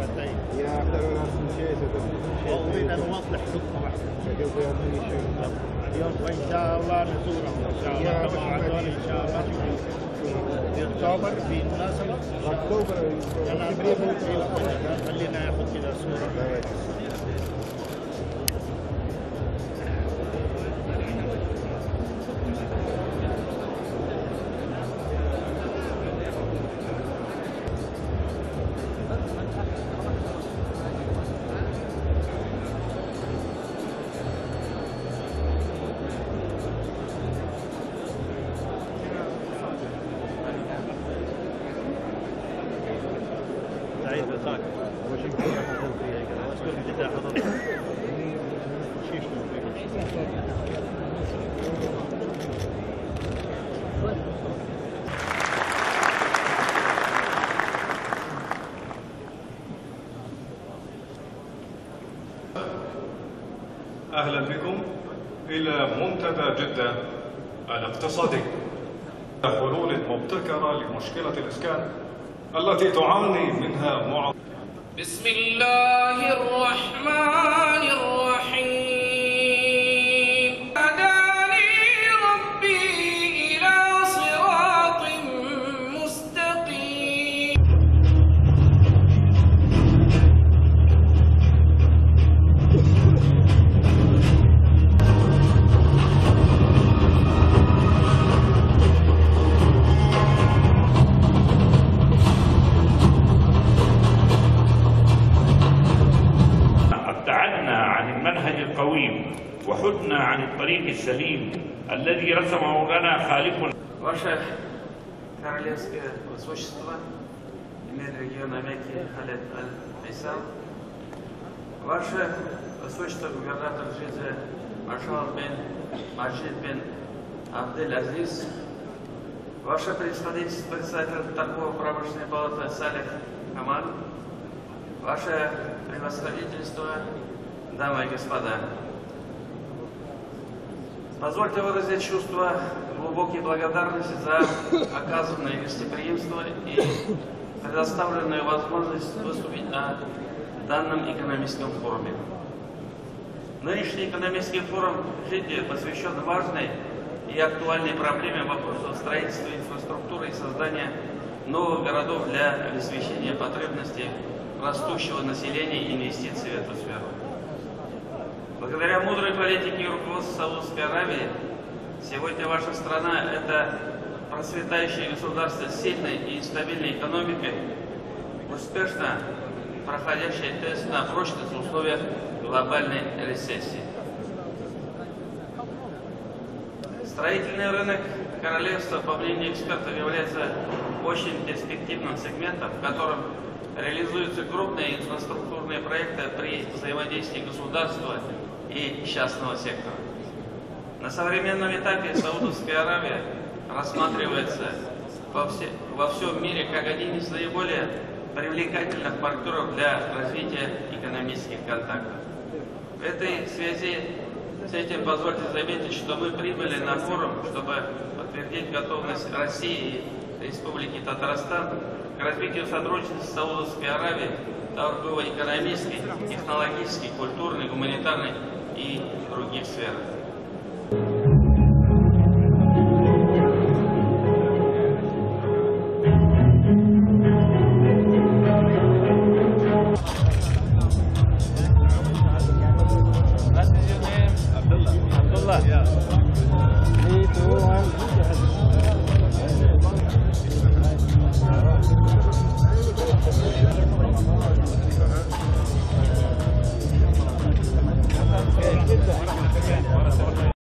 مرتين. يا اختار نفس الشيء وبدنا نوضح نقطة واحدة. اليوم فإن شاء الله نزورهم إن شاء الله مع هذول إن شاء الله في أكتوبر في مناسبة. أكتوبر أنا خلينا ناخذ كذا صورة. سعيد بالخاك واشكر حضرتك فيها واشكر جدا حضرتك. أهلا بكم إلى منتدى جدة الاقتصادي. حلول مبتكرة لمشكلة الإسكان التي تعاني منها معظم. بسم الله الرحمن الرحيم. هداني ربي إلى صراط مستقيم. ابتعدنا عن المنهج القويم وحدنا عن الطريق السليم الذي رسمه لنا خالقنا. Ваше королевское высочество, эмир региона Мекки Халид Аль-Айсал, Ваше высочество губернатор Джидда Маршал бен Маджид бен Абдель-Азиз, Ваше представительство председатель торгово-промышленной палаты Салих Камаль, Ваше превосходительство, дамы и господа, позвольте выразить чувство глубокой благодарности за оказанное гостеприимство и предоставленную возможность выступить на данном экономическом форуме. Нынешний экономический форум в Джидде посвящен важной и актуальной проблеме вопросов строительства инфраструктуры и создания новых городов для обеспечения потребностей растущего населения и инвестиций в эту сферу. Благодаря мудрой политике и руководству Саудовской Аравии сегодня ваша страна – это процветающее государство с сильной и стабильной экономикой, успешно проходящее тест на прочность в условиях глобальной рецессии. Строительный рынок королевства, по мнению экспертов, является очень перспективным сегментом, в котором реализуются крупные инфраструктурные проекты при взаимодействии государства и частного сектора. На современном этапе Саудовская Аравия рассматривается во всем мире как один из наиболее привлекательных партнеров для развития экономических контактов. В этой связи с этим позвольте заметить, что мы прибыли на форум, чтобы подтвердить готовность России и Республики Татарстан к развитию сотрудничества с Саудовской Аравией в торгово-экономической, технологической, культурной, гуманитарной и других сферах.